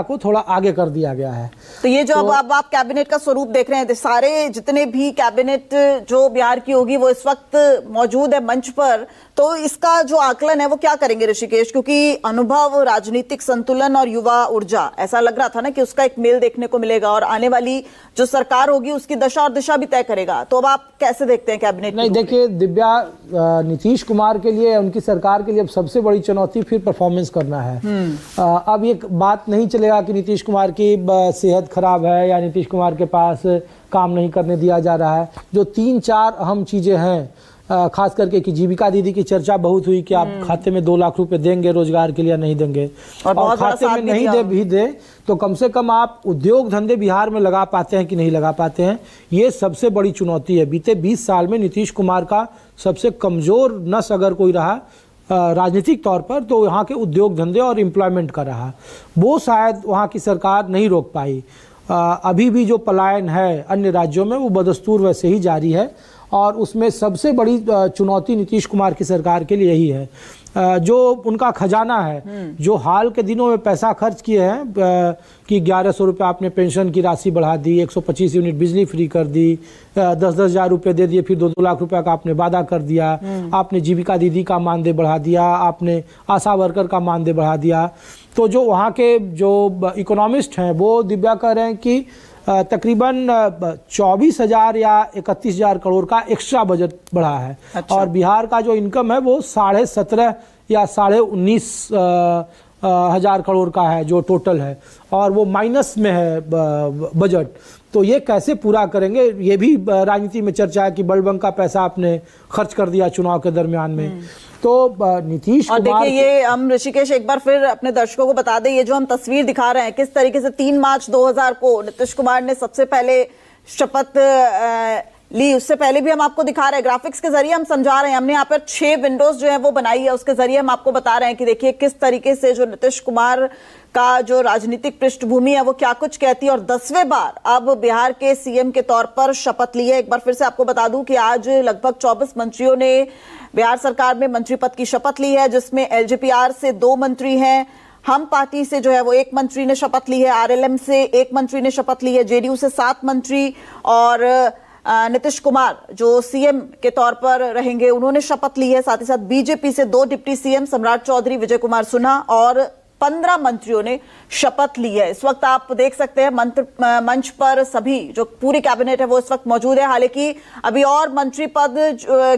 को थोड़ा आगे कर दिया गया है। तो ये जो अब आप कैबिनेट का स्वरूप देख रहे हैं, सारे जितने भी कैबिनेट जो बिहार की होगी वो इस वक्त मौजूद है मंच पर, तो इसका जो आकलन है वो क्या करेंगे ऋषिकेश? क्योंकि अनुभव, राजनीतिक संतुलन और युवा ऊर्जा, ऐसा लग रहा था ना कि उसका एक मेल देखने को मिलेगा और आने वाली जो सरकार होगी उसकी दशा और दिशा भी तय करेगा। तो अब आप कैसे देखते हैं कैबिनेट? नहीं, देखिए दिव्या, नीतीश कुमार के लिए, उनकी सरकार के लिए अब सबसे बड़ी चुनौती फिर परफॉर्मेंस करना है। अब ये बात नहीं चलेगा कि नीतीश कुमार की सेहत खराब है या नीतीश कुमार के पास काम नहीं करने दिया जा रहा है। जो 3-4 अहम चीजें हैं, खास करके कि जीविका दीदी की चर्चा बहुत हुई कि आप खाते में 2 लाख रुपए देंगे रोजगार के लिए, नहीं देंगे, और खाते में नहीं दे भी दे तो कम से कम आप उद्योग धंधे बिहार में लगा पाते हैं कि नहीं लगा पाते हैं, ये सबसे बड़ी चुनौती है। बीते 20 साल में नीतीश कुमार का सबसे कमजोर नस अगर कोई रहा राजनीतिक तौर पर तो यहाँ के उद्योग धंधे और एम्प्लॉयमेंट का रहा। वो शायद वहाँ की सरकार नहीं रोक पाई। अभी भी जो पलायन है अन्य राज्यों में वो बदस्तूर वैसे ही जारी है, और उसमें सबसे बड़ी चुनौती नीतीश कुमार की सरकार के लिए यही है। जो उनका खजाना है, जो हाल के दिनों में पैसा खर्च किए हैं कि 1100 रुपये आपने पेंशन की राशि बढ़ा दी, 125 यूनिट बिजली फ्री कर दी, 10-10 हज़ार रुपये दे दिए, फिर 2-2 लाख रुपए का आपने वादा कर दिया, आपने जीविका दीदी का मानदेय बढ़ा दिया, आपने आशा वर्कर का मानदेय बढ़ा दिया। तो जो वहाँ के जो इकोनॉमिस्ट हैं वो दिव्या कह रहे हैं कि तकरीबन 24,000 या 31,000 करोड़ का एक्स्ट्रा बजट बढ़ा है। अच्छा। और बिहार का जो इनकम है वो 17.5 या 19.5 हजार करोड़ का है जो टोटल है, और वो माइनस में है बजट। तो ये कैसे पूरा करेंगे, ये भी राजनीति में चर्चा है कि बलबंक का पैसा आपने खर्च कर दिया चुनाव के दरमियान में। तो नीतीश कुमार, देखिए ये हम ऋषिकेश एक बार फिर अपने दर्शकों को बता दें, ये जो हम तस्वीर दिखा रहे हैं किस तरीके से 3 मार्च 2000 को नीतीश कुमार ने सबसे पहले शपथ ली। उससे पहले भी हम आपको दिखा रहे हैं, ग्राफिक्स के जरिए हम समझा रहे हैं। हमने यहाँ पर 6 विंडोज जो है वो बनाई है, उसके जरिए हम आपको बता रहे हैं कि देखिए किस तरीके से जो नीतीश कुमार का जो राजनीतिक पृष्ठभूमि है वो क्या कुछ कहती है, और 10वें बार अब बिहार के सीएम के तौर पर शपथ ली है। एक बार फिर से आपको बता दूं कि आज लगभग 24 मंत्रियों ने बिहार सरकार में मंत्री पद की शपथ ली है, जिसमें एलजेपीआर से 2 मंत्री हैं, हम पार्टी से जो है वो 1 मंत्री ने शपथ ली है, आरएलएम से 1 मंत्री ने शपथ ली है, जेडीयू से 7 मंत्री, और नीतीश कुमार जो सीएम के तौर पर रहेंगे उन्होंने शपथ ली है। साथ ही साथ बीजेपी से 2 डिप्टी सीएम सम्राट चौधरी, विजय कुमार सिन्हा और 15 मंत्रियों ने शपथ ली है। इस वक्त आप देख सकते हैं मंच पर सभी जो पूरी कैबिनेट है वो इस वक्त मौजूद है। हालांकि अभी और मंत्री पद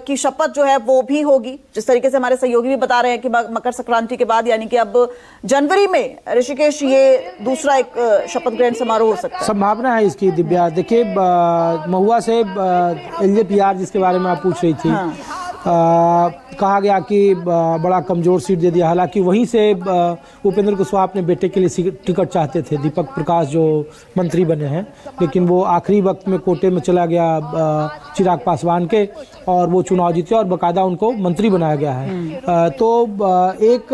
की शपथ जो है वो भी होगी, जिस तरीके से हमारे सहयोगी भी बता रहे हैं कि मकर संक्रांति के बाद, यानी कि अब जनवरी में ऋषिकेश ये दूसरा एक शपथ ग्रहण समारोह हो सकता है। संभावना है इसकी दिव्या। देखिए महुआ से एलजेपीआर जिसके बारे में आप पूछ रही थी, हाँ। कहा गया कि बड़ा कमजोर सीट दे दिया। हालांकि वहीं से उपेंद्र कुशवाहा अपने बेटे के लिए टिकट चाहते थे, दीपक प्रकाश जो मंत्री बने हैं, लेकिन वो आखिरी वक्त में कोटे में चला गया चिराग पासवान के, और वो चुनाव जीते और बाकायदा उनको मंत्री बनाया गया है। तो एक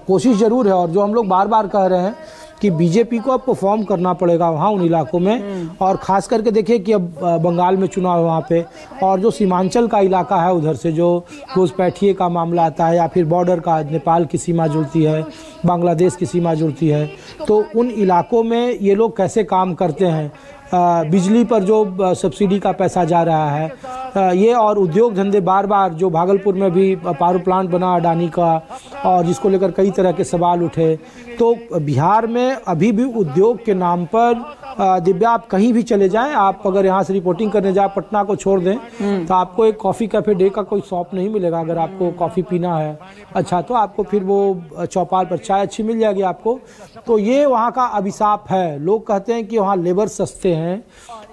कोशिश जरूर है, और जो हम लोग बार बार कह रहे हैं कि बीजेपी को अब परफॉर्म करना पड़ेगा वहाँ उन इलाकों में, और खास करके देखिए कि अब बंगाल में चुनाव है वहाँ पे, और जो सीमांचल का इलाका है उधर से जो घुसपैठिए का मामला आता है, या फिर बॉर्डर का, नेपाल की सीमा जुड़ती है, बांग्लादेश की सीमा जुड़ती है, तो उन इलाकों में ये लोग कैसे काम करते हैं, बिजली पर जो सब्सिडी का पैसा जा रहा है ये, और उद्योग धंधे बार बार जो भागलपुर में भी पावर प्लांट बना अडानी का, और जिसको लेकर कई तरह के सवाल उठे। तो बिहार में अभी भी उद्योग के नाम पर दिव्या आप कहीं भी चले जाएं, आप अगर यहाँ से रिपोर्टिंग करने जाए पटना को छोड़ दें तो आपको एक कॉफ़ी कैफे डे का कोई शॉप नहीं मिलेगा। अगर आपको कॉफ़ी पीना है अच्छा तो आपको फिर वो चौपाल पर चाय अच्छी मिल जाएगी आपको। तो ये वहाँ का अभिशाप है। लोग कहते हैं कि वहाँ लेबर सस्ते हैं,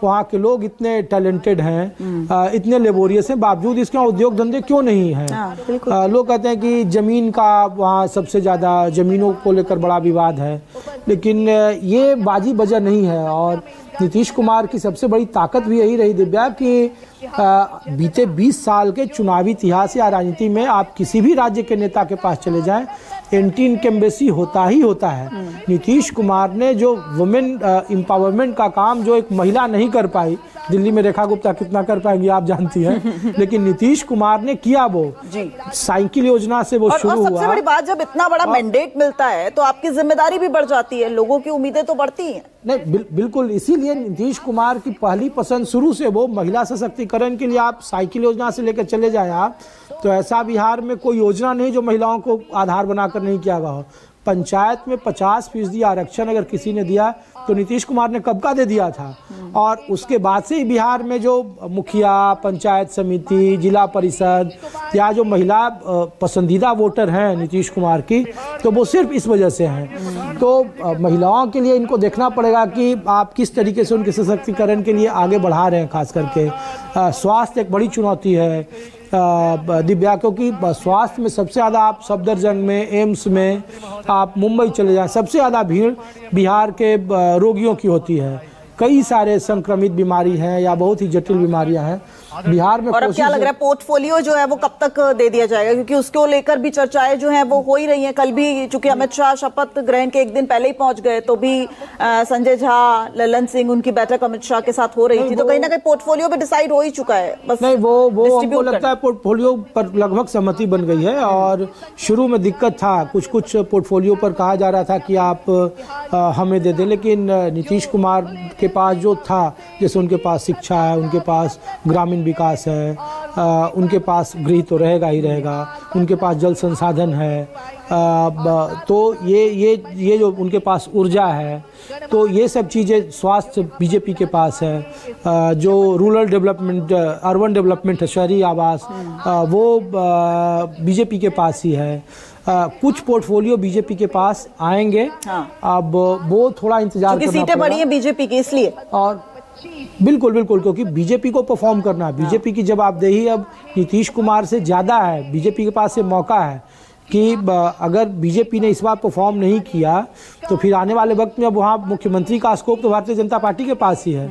वहाँ के लोग इतने टैलेंटेड हैं, इतने लेबोरियस हैं, बावजूद इसके उद्योग धंधे क्यों नहीं हैं। लोग कहते हैं कि ज़मीन का वहाँ सबसे ज़्यादा ज़मीनों को लेकर बड़ा विवाद है, लेकिन ये बाजी बजा नहीं है। और नीतीश कुमार की सबसे बड़ी ताकत भी यही रही दिव्या कि बीते 20 साल के चुनावी इतिहास या राजनीति में आप किसी भी राज्य के नेता के पास चले जाएं, एंटी इनकम्बेंसी होता ही होता है। नीतीश कुमार ने जो वुमेन एम्पावरमेंट का काम जो एक महिला नहीं कर पाई, दिल्ली में रेखा गुप्ता कितना कर पाएंगी आप जानती हैं, लेकिन नीतीश कुमार ने किया। वो साइकिल योजना से वो शुरू हुआ। सबसे बड़ी बात, जब इतना बड़ा मैंडेट मिलता है तो आपकी जिम्मेदारी भी बढ़ जाती है, लोगों की उम्मीदें तो बढ़ती हैं। नहीं, बिल्कुल, इसीलिए नीतीश कुमार की पहली पसंद शुरू से वो महिला सशक्तिकरण के लिए। आप साइकिल योजना से लेकर चले जाएं आप, तो ऐसा बिहार में कोई योजना नहीं जो महिलाओं को आधार बनाकर नहीं किया गया हो। पंचायत में 50% आरक्षण अगर किसी ने दिया तो नीतीश कुमार ने कब का दे दिया था। और उसके बाद से ही बिहार में जो मुखिया, पंचायत समिति, जिला परिषद या जो महिला पसंदीदा वोटर हैं नीतीश कुमार की, तो वो सिर्फ इस वजह से हैं। तो महिलाओं के लिए इनको देखना पड़ेगा कि आप किस तरीके से उनके सशक्तिकरण के लिए आगे बढ़ा रहे हैं। खास करके स्वास्थ्य एक बड़ी चुनौती है दिव्या, क्योंकि स्वास्थ्य में सबसे ज़्यादा आप सफदरजंग में, एम्स में, आप मुंबई चले जाएं, सबसे ज़्यादा भीड़ बिहार के रोगियों की होती है। कई सारे संक्रमित बीमारी हैं या बहुत ही जटिल बीमारियां हैं बिहार में। और अब क्या लग रहा है, पोर्टफोलियो जो है वो कब तक दे दिया जाएगा, क्योंकि उसको लेकर भी चर्चाएं जो हैं वो हो ही रही हैं। कल भी चूंकि अमित शाह शपथ ग्रहण के एक दिन पहले ही पहुंच गए, तो भी संजय झा, ललन सिंह, उनकी बैठक अमित शाह के साथ हो रही थी। तो कहीं ना कहीं पोर्टफोलियो भी डिसाइड हो ही चुका है। बस नहीं, वो हमको लगता है पोर्टफोलियो पर लगभग सहमति बन गई है। और शुरू में दिक्कत था, कुछ पोर्टफोलियो पर कहा जा रहा था कि आप हमें दे दें, लेकिन नीतीश कुमार के पास जो था, जैसे उनके पास शिक्षा है, उनके पास ग्रामीण विकास है, उनके पास गृह तो रहेगा ही रहेगा, उनके पास जल संसाधन है, तो ये जो उनके पास ऊर्जा है, तो ये सब चीज़ें, स्वास्थ्य बीजेपी के पास है, जो रूरल डेवलपमेंट, अर्बन डेवलपमेंट है, शहरी आवास, वो बीजेपी के पास ही है। कुछ पोर्टफोलियो बीजेपी के पास आएंगे। हाँ। अब वो थोड़ा इंतजार करना सीटें बढ़ी हैं बीजेपी की, इसलिए। और बिल्कुल, क्योंकि बीजेपी को परफॉर्म करना है। बीजेपी की जवाबदेही अब नीतीश कुमार से ज़्यादा है। बीजेपी के पास ये मौका है कि अगर बीजेपी ने इस बार परफॉर्म नहीं किया तो फिर आने वाले वक्त में अब वहाँ मुख्यमंत्री का स्कोप तो भारतीय जनता पार्टी के पास ही है।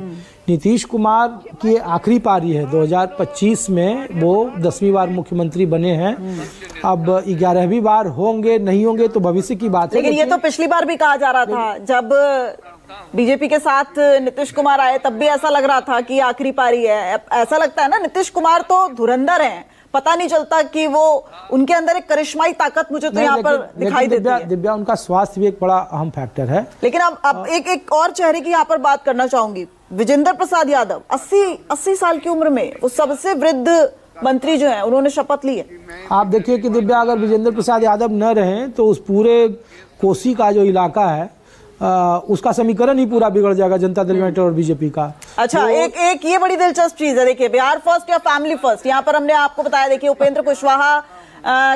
नीतीश कुमार की आखिरी पारी है, 2025 में वो 10वीं बार मुख्यमंत्री बने हैं। अब 11वीं बार होंगे नहीं होंगे तो भविष्य की बात है। लेकिन ये तो पिछली बार भी कहा जा रहा था, जब बीजेपी के साथ नीतीश कुमार आए तब भी ऐसा लग रहा था कि आखिरी पारी है। ऐसा लगता है ना, नीतीश कुमार तो धुरंधर हैं, पता नहीं चलता कि वो, उनके अंदर एक करिश्माई ताकत मुझे तो यहाँ पर दिखाई देती है। दिव्या, उनका स्वास्थ्य भी एक बड़ा अहम फैक्टर है। लेकिन अब एक और चेहरे की यहाँ पर बात करना चाहूंगी, विजेंद्र प्रसाद यादव। 80 साल की उम्र में वो सबसे वृद्ध मंत्री जो है, उन्होंने शपथ ली है। आप देखिए कि दिव्या, अगर विजेंद्र प्रसाद यादव न रहे तो उस पूरे कोसी का जो इलाका है उसका समीकरण ही पूरा बिगड़ जाएगा, जनता दल यूनाइटेड और बीजेपी का। अच्छा, एक ये बड़ी दिलचस्प चीज है, देखिए, बिहार फर्स्ट या फैमिली फर्स्ट, यहाँ पर हमने आपको बताया। देखिए, उपेंद्र कुशवाहा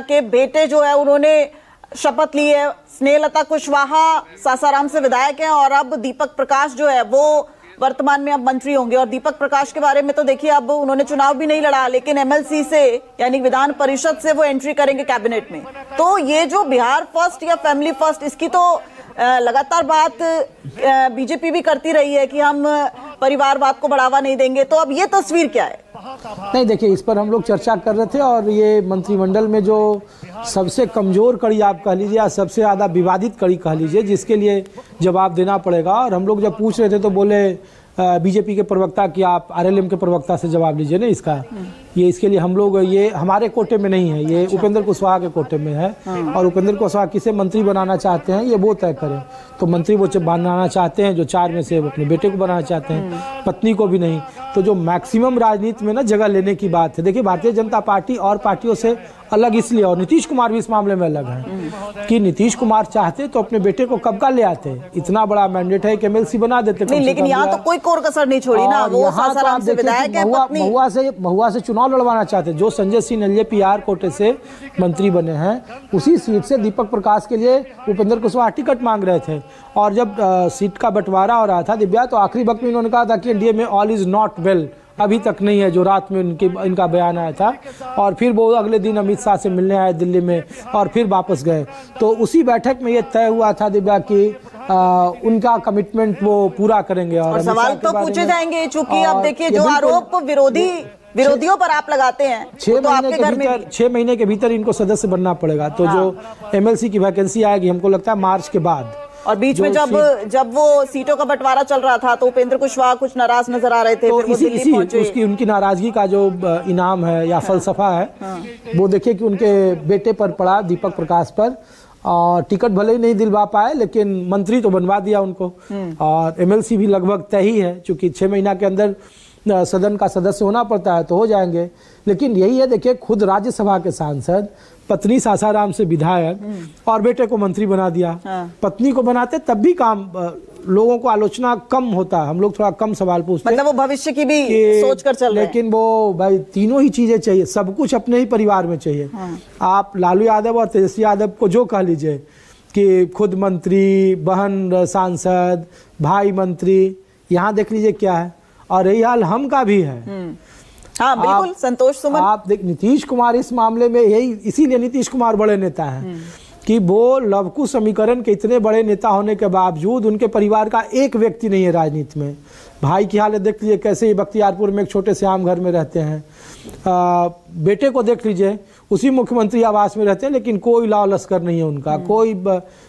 के बेटे जो है उन्होंने शपथ ली है। स्नेहलता कुशवाहा सासाराम से विधायक हैं, और अब दीपक प्रकाश जो है वो वर्तमान में अब मंत्री होंगे। और दीपक प्रकाश के बारे में तो देखिए, अब उन्होंने चुनाव भी नहीं लड़ा, लेकिन एमएलसी से, यानी विधान परिषद से वो एंट्री करेंगे कैबिनेट में। तो ये जो बिहार फर्स्ट या फैमिली फर्स्ट, इसकी तो लगातार बात बीजेपी भी करती रही है कि हम परिवारवाद को बढ़ावा नहीं देंगे। तो अब ये तस्वीर क्या है? नहीं, देखिए, इस पर हम लोग चर्चा कर रहे थे, और ये मंत्रिमंडल में जो सबसे कमजोर कड़ी आप कह लीजिए या सबसे ज़्यादा विवादित कड़ी कह लीजिए, जिसके लिए जवाब देना पड़ेगा। और हम लोग जब पूछ रहे थे तो बोले बीजेपी के प्रवक्ता कि आप आरएलएम के प्रवक्ता से जवाब लीजिए ना इसका। ये इसके लिए हम लोग, ये हमारे कोटे में नहीं है, ये उपेंद्र कुशवाहा के कोटे में है। और उपेंद्र कुशवाहा किसे मंत्री बनाना चाहते हैं ये वो तय करें। तो मंत्री वो बनाना चाहते हैं जो 4 में से अपने बेटे को बनाना चाहते हैं, पत्नी को भी नहीं। तो जो मैक्सिमम राजनीति में ना जगह लेने की बात है। देखिए, भारतीय जनता पार्टी और पार्टियों से अलग इसलिए, और नीतीश कुमार भी इस मामले में अलग है, कि नीतीश कुमार चाहते तो अपने बेटे को कब का ले आते। इतना बड़ा मैंडेट है कि एमएलसी बना देते। लेकिन यहाँ तो कोई कोर कसर नहीं छोड़ी ना, वो सासाराम से विधायक है, पत्नी महुआ से चुनाव लड़वाना चाहते। जो संजय सिंह नल्ले पीआर कोटे से मंत्री बने हैं, उसी सीट से दीपक प्रकाश के लिए उपेंद्र कुशवाहा टिकट मांग रहे थे। और जब सीट का बंटवारा हो रहा था दिव्या, तो आखिरी वक्त में इन्होंने कहा था कि एनडीए में ऑल इज नॉट वेल, अभी तक नहीं है, जो रात में इनका बयान आया था। और फिर वो अगले दिन अमित शाह से मिलने आए दिल्ली में, और फिर वापस गए। तो उसी बैठक में ये तय हुआ था दिव्या कि उनका कमिटमेंट वो पूरा करेंगे। और सवाल तो पूछे जाएंगे, चूंकि अब देखिए, जो आरोप विरोधी विरोधियों पर आप लगाते हैं, वो तो आपके घर में भी। 6 महीने के भीतर इनको सदस्य बनना पड़ेगा। तो जो एमएलसी की वैकेंसी आएगी हमको लगता है मार्च के बाद। और बीच में जब वो सीटों का बंटवारा चल रहा था तो उपेंद्र कुशवाहा कुछ नाराज नजर आ रहे थे, तो फिर वो दिल्ली पहुंचे। उसकी उनकी नाराजगी का जो इनाम है या फलसफा है, वो देखिए कि उनके बेटे पर पड़ा, दीपक प्रकाश पर, और टिकट भले ही नहीं दिलवा पाए लेकिन मंत्री तो बनवा दिया उनको, और एमएलसी भी लगभग तय ही है, क्योंकि 6 महीना के अंदर सदन का सदस्य होना पड़ता है तो हो जाएंगे। लेकिन यही है, देखिए खुद राज्यसभा के सांसद, पत्नी सासाराम से विधायक और बेटे को मंत्री बना दिया। पत्नी को बनाते तब भी काम, लोगों को आलोचना कम होता है, हम लोग थोड़ा कम सवाल पूछते, मतलब वो भविष्य की भी सोच कर चल रहे हैं। लेकिन वो भाई तीनों ही चीजें चाहिए, सब कुछ अपने ही परिवार में चाहिए। आप लालू यादव और तेजस्वी यादव को जो कह लीजिए कि खुद मंत्री, बहन सांसद, भाई मंत्री, यहाँ देख लीजिए क्या है। और यही हाल हम का भी है। हाँ बिल्कुल, संतोष सुमन। आप देख, नीतीश कुमार इस मामले में यही, इसीलिए नीतीश कुमार बड़े नेता हैं कि वो लवकुश समीकरण के इतने बड़े नेता होने के बावजूद उनके परिवार का एक व्यक्ति नहीं है राजनीति में। भाई की हालत देख लीजिए कैसे, बख्तियारपुर में एक छोटे से आम घर में रहते हैं। बेटे को देख लीजिए, उसी मुख्यमंत्री आवास में रहते हैं, लेकिन कोई लाव लश्कर नहीं है उनका, कोई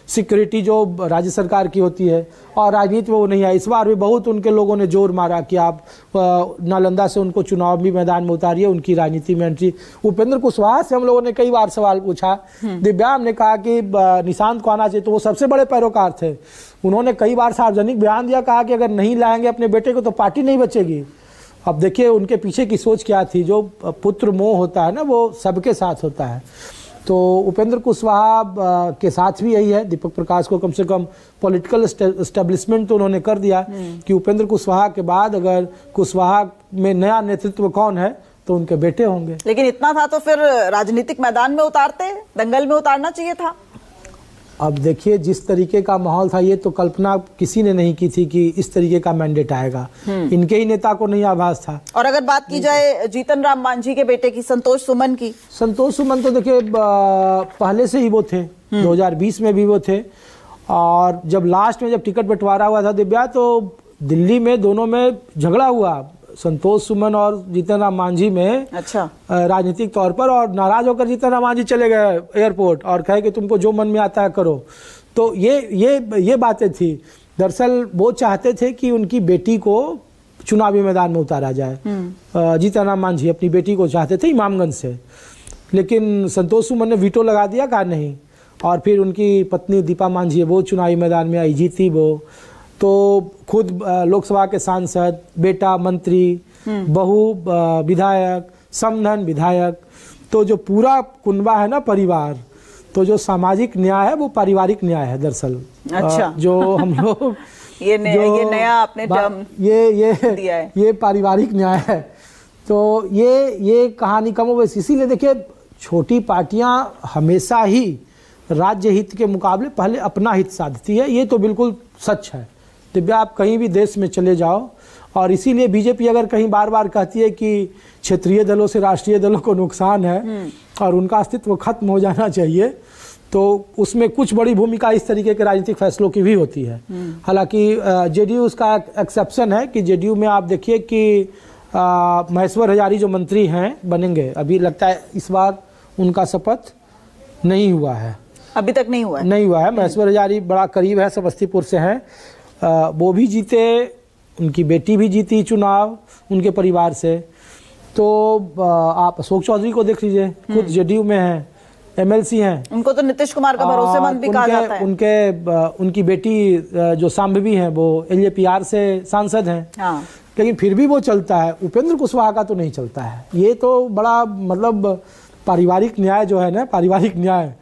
सिक्योरिटी जो राज्य सरकार की होती है, और राजनीति में वो नहीं है। इस बार भी बहुत उनके लोगों ने जोर मारा कि आप नालंदा से उनको चुनावी मैदान में उतारिए, उनकी राजनीति में एंट्री। उपेंद्र कुशवाहा से हम लोगों ने कई बार सवाल पूछा, दिव्यांग ने कहा कि निशांत को आना चाहिए, तो वो सबसे बड़े पैरोकार थे। उन्होंने कई बार सार्वजनिक बयान दिया, कहा कि अगर नहीं लाएंगे अपने बेटे को तो पार्टी नहीं बचेगी। अब देखिए उनके पीछे की सोच क्या थी। जो पुत्र मोह होता है ना, वो सबके साथ होता है। तो उपेंद्र कुशवाहा के साथ भी यही है। दीपक प्रकाश को कम से कम पॉलिटिकल एस्टेब्लिशमेंट तो उन्होंने कर दिया कि उपेंद्र कुशवाहा के बाद अगर कुशवाहा में नया नेतृत्व कौन है तो उनके बेटे होंगे। लेकिन इतना था तो फिर राजनीतिक मैदान में उतारते, दंगल में उतारना चाहिए था। अब देखिए जिस तरीके का माहौल था, ये तो कल्पना किसी ने नहीं की थी कि इस तरीके का मैंडेट आएगा। इनके ही नेता को नहीं आभास था। और अगर बात की जाए जीतन राम मांझी के बेटे की, संतोष सुमन की, संतोष सुमन तो देखिए पहले से ही वो थे, 2020 में भी वो थे, और जब लास्ट में जब टिकट बंटवारा हुआ था दिव्या, तो दिल्ली में दोनों में झगड़ा हुआ, संतोष सुमन और जीतन राम मांझी में। अच्छा। राजनीतिक तौर पर, और नाराज होकर जीतन राम मांझी चले गए एयरपोर्ट और कहे कि तुमको जो मन में आता है करो। तो ये बातें थी। दरअसल वो चाहते थे कि उनकी बेटी को चुनावी मैदान में उतारा जाए। जीतन राम मांझी अपनी बेटी को चाहते थे इमामगंज से, लेकिन संतोष सुमन ने वीटो लगा दिया, कहा नहीं। और फिर उनकी पत्नी दीपा मांझी, वो चुनावी मैदान में आई, जीती वो। तो खुद लोकसभा के सांसद, बेटा मंत्री, बहू विधायक, समधन विधायक, तो जो पूरा कुनबा है ना परिवार, तो जो सामाजिक न्याय है वो पारिवारिक न्याय है दरअसल। अच्छा। जो हम लोग ये नया आपने टर्म दिया है, ये पारिवारिक न्याय है। तो ये कहानी कमोबेश। इसीलिए देखिए छोटी पार्टियां हमेशा ही राज्य हित के मुकाबले पहले अपना हित साधती है, ये तो बिल्कुल सच है। दिव्या, आप कहीं भी देश में चले जाओ, और इसीलिए बीजेपी अगर कहीं बार बार कहती है कि क्षेत्रीय दलों से राष्ट्रीय दलों को नुकसान है और उनका अस्तित्व खत्म हो जाना चाहिए, तो उसमें कुछ बड़ी भूमिका इस तरीके के राजनीतिक फैसलों की भी होती है। हालांकि जेडीयू उसका एक्सेप्शन है कि जेडीयू में आप देखिए कि महेश्वर हजारी जो मंत्री हैं बनेंगे, अभी लगता है इस बार उनका शपथ नहीं हुआ है, अभी तक नहीं हुआ है। महेश्वर हजारी बड़ा करीब है, समस्तीपुर से हैं, वो भी जीते, उनकी बेटी भी जीती चुनाव उनके परिवार से। तो आप अशोक चौधरी को देख लीजिए, खुद जेडीयू में हैं, एमएलसी हैं। उनको तो नीतीश कुमार का भरोसेमंद भी कहा जाता है। उनकी बेटी जो सांभवी हैं वो एलजेपीआर से सांसद हैं। हाँ। लेकिन फिर भी वो चलता है। उपेंद्र कुशवाहा का तो नहीं चलता है। ये तो बड़ा मतलब पारिवारिक न्याय जो है ना, पारिवारिक न्याय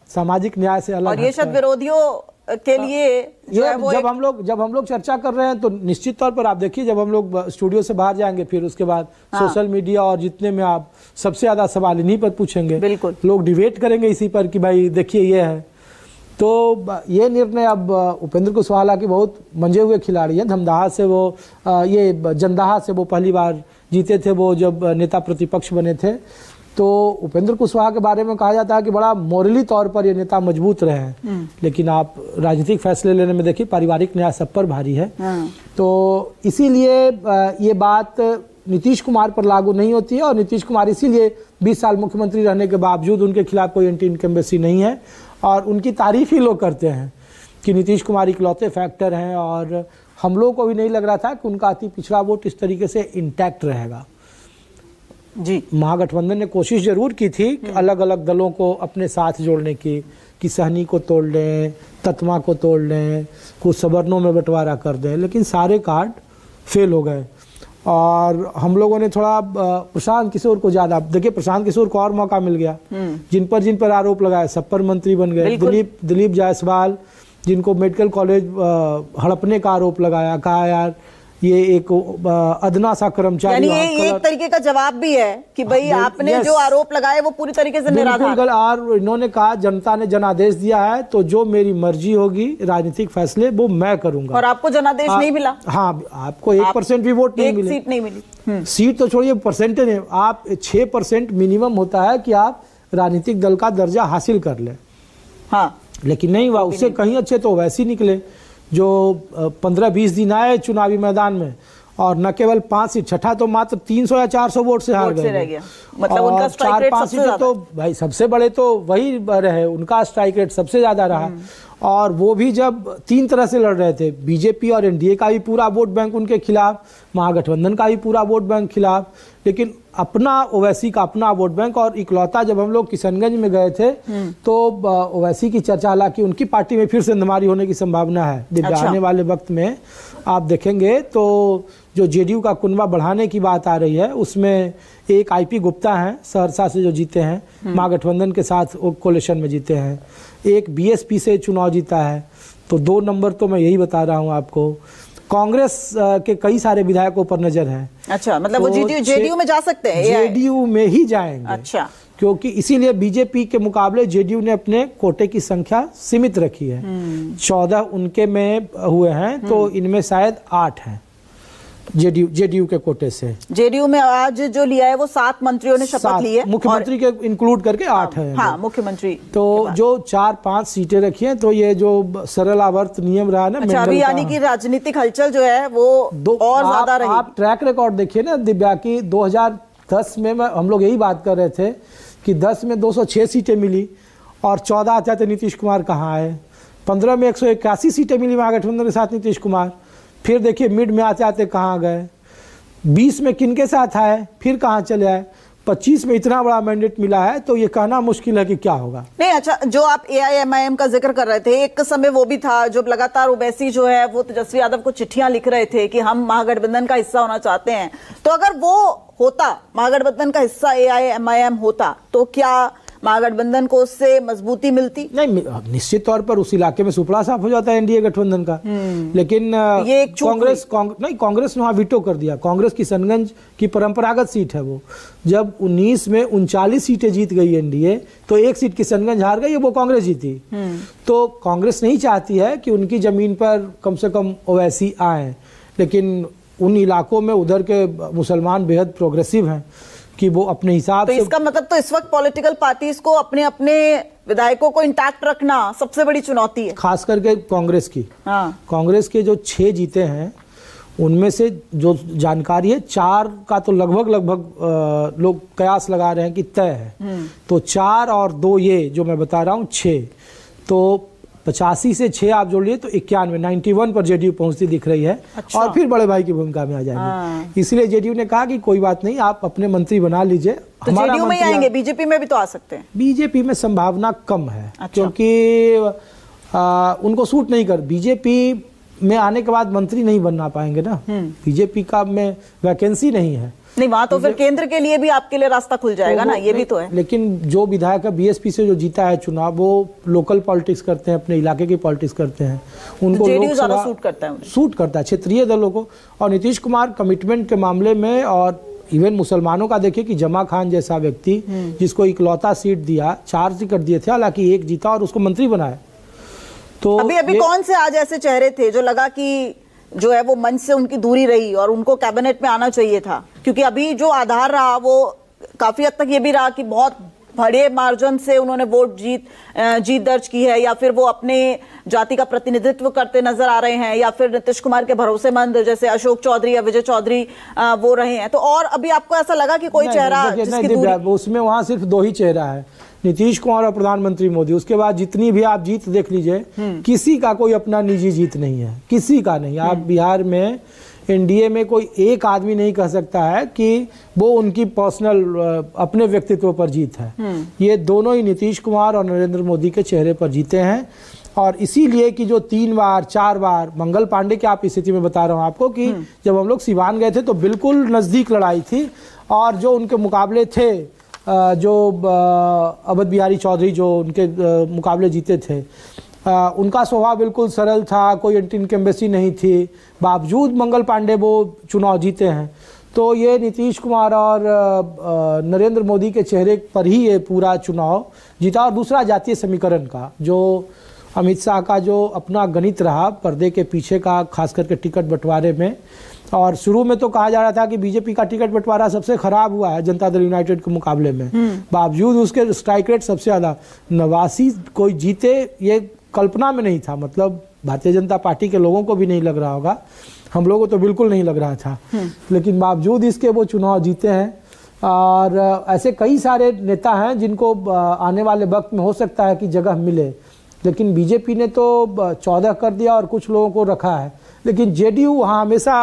सामाजिक न्याय से अलग। और ये शब्द विरोधियों के लिए जब हम लोग चर्चा कर रहे हैं तो निश्चित तौर पर आप देखिए, जब हम लोग स्टूडियो से बाहर जाएंगे फिर उसके बाद सोशल मीडिया और जितने में आप सबसे ज्यादा सवाल इन्हीं पर पूछेंगे। बिल्कुल, लोग डिबेट करेंगे इसी पर कि भाई देखिए ये है। तो ये निर्णय अब उपेंद्र कुशवाहा की बहुत मंजे हुए खिलाड़ी हैं। धमदाहा से वो ये जंदाहा से वो पहली बार जीते थे, वो जब नेता प्रतिपक्ष बने थे। तो उपेंद्र कुशवाहा के बारे में कहा जाता है कि बड़ा मोरली तौर पर ये नेता मजबूत रहे हैं, लेकिन आप राजनीतिक फैसले लेने में देखिए पारिवारिक न्याय सब पर भारी है। तो इसीलिए ये बात नीतीश कुमार पर लागू नहीं होती है और नीतीश कुमार इसीलिए 20 साल मुख्यमंत्री रहने के बावजूद उनके खिलाफ कोई एंटी इनकम्बेंसी नहीं है और उनकी तारीफ ही लोग करते हैं कि नीतीश कुमार इकलौते फैक्टर हैं और हम लोगों को भी नहीं लग रहा था कि उनका अति पिछड़ा वोट इस तरीके से इंटैक्ट रहेगा। जी, महागठबंधन ने कोशिश जरूर की थी कि अलग अलग दलों को अपने साथ जोड़ने की, कि सहनी को तोड़ लें, तत्मा को तोड़ लें, कुछ सवर्णों में बंटवारा कर दें, लेकिन सारे कार्ड फेल हो गए। और हम लोगों ने थोड़ा प्रशांत किशोर को ज़्यादा, देखिए प्रशांत किशोर को और मौका मिल गया, जिन पर आरोप लगाए सब पर मंत्री बन गए। दिलीप जायसवाल जिनको मेडिकल कॉलेज हड़पने का आरोप लगाया, कहा यार ये एक अदना सा कर्मचारी, यानी ये एक तरीके का जवाब भी है कि भाई आपने जो आरोप लगाए वो पूरी तरीके से निराधार। और इन्होंने कहा जनता ने जनादेश दिया है तो जो मेरी मर्जी होगी राजनीतिक फैसले वो मैं करूंगा। और आपको जनादेश नहीं मिला? हाँ, आपको 1% भी वोट नहीं मिले, सीट नहीं मिली। सीट तो छोड़िए, परसेंटेज है, आप 6% मिनिमम होता है कि आप राजनीतिक दल का दर्जा हासिल कर ले। हाँ, लेकिन नहीं हुआ, उससे कहीं अच्छे तो वैसे ही निकले जो 15-20 दिन आए चुनावी मैदान में और न केवल 5 सीट, छठा तो मात्र 300 या 400 वोट से हार गए। मतलब उनका स्ट्राइक रेट सबसे ज्यादा, तो भाई सबसे बड़े तो वही रहे, उनका स्ट्राइक रेट सबसे ज्यादा रहा। और वो भी जब 3 तरह से लड़ रहे थे, बीजेपी और एनडीए का भी पूरा वोट बैंक उनके खिलाफ, महागठबंधन का भी पूरा वोट बैंक खिलाफ, लेकिन अपना ओवैसी का अपना वोट बैंक। और इकलौता जब हम लोग किशनगंज में गए थे तो ओवैसी की चर्चा, हालांकि उनकी पार्टी में फिर से अंधमारी होने की संभावना है। जब आने वाले वक्त में आप देखेंगे तो जो जेडीयू का कुनबा बढ़ाने की बात आ रही है उसमें एक आईपी गुप्ता हैं सहरसा से जो जीते हैं, महागठबंधन के साथ कोलिशन में जीते हैं, एक बीएसपी से चुनाव जीता है। तो 2 नंबर तो मैं यही बता रहा हूँ आपको। कांग्रेस के कई सारे विधायकों पर नजर है। अच्छा, मतलब वो जेडीयू में जा सकते हैं? जेडीयू में ही जाएंगे। अच्छा, क्योंकि इसीलिए बीजेपी के मुकाबले जेडीयू ने अपने कोटे की संख्या सीमित रखी है। 14 उनके में हुए हैं तो इनमें शायद 8 हैं जेडीयू के कोटे से। जेडीयू में आज जो लिया है वो 7 मंत्रियों ने शपथ ली है, मुख्यमंत्री के इंक्लूड करके 8 है। हाँ, मुख्यमंत्री तो जो 4-5 सीटें रखी हैं तो ये जो सरल आवर्त नियम रहा ना। अच्छा, अभी यानी कि राजनीतिक हलचल जो है वो और ज्यादा रही। आप ट्रैक रिकॉर्ड देखिए ना दिव्या की, 2010 में हम लोग यही बात कर रहे थे कि 10 में 206 सीटें मिली और 14 आते थे नीतीश कुमार कहाँ आए, 15 में 181 सीटें मिली महागठबंधन के साथ नीतीश कुमार, फिर देखिए मिड में आते आते कहाँ गए, 20 में किनके साथ आए फिर कहाँ चले आए, 25 में इतना बड़ा मैंडेट मिला है तो ये कहना मुश्किल है कि क्या होगा। नहीं, अच्छा, जो आप AIMIM का जिक्र कर रहे थे, एक समय वो भी था जब लगातार ओवैसी जो है वो तेजस्वी यादव को चिट्ठियां लिख रहे थे कि हम महागठबंधन का हिस्सा होना चाहते हैं। तो अगर वो होता, महागठबंधन का हिस्सा AIMIM होता, तो क्या महागठबंधन को उससे मजबूती मिलती? नहीं, निश्चित तौर पर उस इलाके में सुपड़ा साफ हो जाता है एनडीए गठबंधन का। लेकिन ये कांग्रेस ने वहां वीटो कर दिया। कांग्रेस किशनगंज की परंपरागत सीट है वो, जब 19 में 39 सीटें जीत गई एनडीए तो 1 सीट किशनगंज हार गई, वो कांग्रेस जीती। तो कांग्रेस नहीं चाहती है कि उनकी जमीन पर कम से कम ओवैसी आए, लेकिन उन इलाकों में उधर के मुसलमान बेहद प्रोग्रेसिव हैं कि वो अपने हिसाब से। इसका मतलब तो इस वक्त पॉलिटिकल पार्टीज को अपने अपने विधायकों को इंटैक्ट रखना सबसे बड़ी चुनौती है, खास करके कांग्रेस की। हाँ। कांग्रेस के जो 6 जीते हैं उनमें से जो जानकारी है 4 का तो लगभग लोग कयास लगा रहे हैं कि तय है। तो 4 और 2 ये जो मैं बता रहा हूँ 6, तो 85 से 6 आप जोड़ लिए तो 91 पर जेडीयू पहुंचती दिख रही है। अच्छा। और फिर बड़े भाई की भूमिका में आ जाएगी। इसलिए जेडीयू ने कहा कि कोई बात नहीं, आप अपने मंत्री बना लीजिए। तो जेडीयू में ही आएंगे, बीजेपी में भी तो आ सकते हैं? बीजेपी में संभावना कम है। अच्छा। क्योंकि उनको सूट नहीं कर, बीजेपी में आने के बाद मंत्री नहीं बनना पाएंगे ना, बीजेपी का में वैकेंसी नहीं है। नहीं, वहां तो फिर केंद्र के लिए भी आपके लिए रास्ता खुल जाएगा ना, ये भी तो है। लेकिन जो विधायक है बीएसपी से जो जीता है चुनाव, वो लोकल पॉलिटिक्स करते हैं, अपने इलाके की पॉलिटिक्स करते हैं, उनको ज्यादा सूट करता है क्षेत्रीय दलों को। और नीतीश कुमार कमिटमेंट के मामले में, और इवन मुसलमानों का देखिए कि जमा खान जैसा व्यक्ति जिसको इकलौता सीट दिया, 4 टिकट दिए थे, हालांकि 1 जीता और उसको मंत्री बनाया। तो अभी कौन से आज ऐसे चेहरे थे जो लगा कि जो है वो मंच से उनकी दूरी रही और उनको कैबिनेट में आना चाहिए था? क्योंकि अभी जो आधार रहा वो काफी हद तक ये भी रहा कि बहुत बड़े मार्जिन से उन्होंने जीत दर्ज की है, या फिर वो अपने जाति का प्रतिनिधित्व करते नजर आ रहे हैं, या फिर नीतीश कुमार के भरोसेमंद जैसे अशोक चौधरी या विजय चौधरी वो रहे हैं? तो और अभी आपको ऐसा लगा कि कोई चेहरा जिसकी दूरी... उसमें वहां सिर्फ दो ही चेहरा है, नीतीश कुमार और प्रधानमंत्री मोदी। उसके बाद जितनी भी आप जीत देख लीजिए, किसी का कोई अपना निजी जीत नहीं है, किसी का नहीं। आप बिहार में एनडीए में कोई एक आदमी नहीं कह सकता है कि वो उनकी पर्सनल अपने व्यक्तित्व पर जीत है। ये दोनों ही नीतीश कुमार और नरेंद्र मोदी के चेहरे पर जीते हैं। और इसीलिए कि जो 3 बार 4 बार मंगल पांडे की आप स्थिति में बता रहा हूं आपको कि जब हम लोग सिवान गए थे तो बिल्कुल नज़दीक लड़ाई थी, और जो उनके मुकाबले थे जो अवध बिहारी चौधरी जो उनके मुकाबले जीते थे, उनका स्वभाव बिल्कुल सरल था, कोई एंटी इनकम्बेंसी नहीं थी, बावजूद मंगल पांडे वो चुनाव जीते हैं। तो ये नीतीश कुमार और नरेंद्र मोदी के चेहरे पर ही ये पूरा चुनाव जीता। और दूसरा जातीय समीकरण का जो अमित शाह का जो अपना गणित रहा पर्दे के पीछे का, खास करके टिकट बंटवारे में। और शुरू में तो कहा जा रहा था कि बीजेपी का टिकट बंटवारा सबसे खराब हुआ है जनता दल यूनाइटेड के मुकाबले में, बावजूद उसके स्ट्राइक रेट सबसे ज़्यादा 89 कोई जीते, ये कल्पना में नहीं था। मतलब भारतीय जनता पार्टी के लोगों को भी नहीं लग रहा होगा, हम लोगों को तो बिल्कुल नहीं लग रहा था, लेकिन बावजूद इसके वो चुनाव जीते हैं। और ऐसे कई सारे नेता हैं जिनको आने वाले वक्त में हो सकता है कि जगह मिले, लेकिन बीजेपी ने तो 14 कर दिया और कुछ लोगों को रखा है। लेकिन जेडीयू वहाँ हमेशा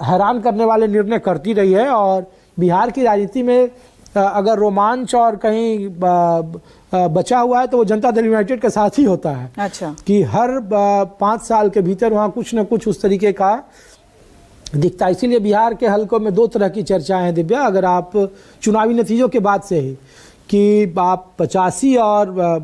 हैरान करने वाले निर्णय करती रही है। और बिहार की राजनीति में अगर रोमांच और कहीं बचा हुआ है तो वो जनता दल यूनाइटेड के साथ ही होता है। अच्छा, कि हर 5 साल के भीतर वहाँ कुछ न कुछ उस तरीके का दिखता है। इसीलिए बिहार के हलकों में 2 तरह की चर्चाएं हैं दिव्या, अगर आप चुनावी नतीजों के बाद से ही, कि आप 85 और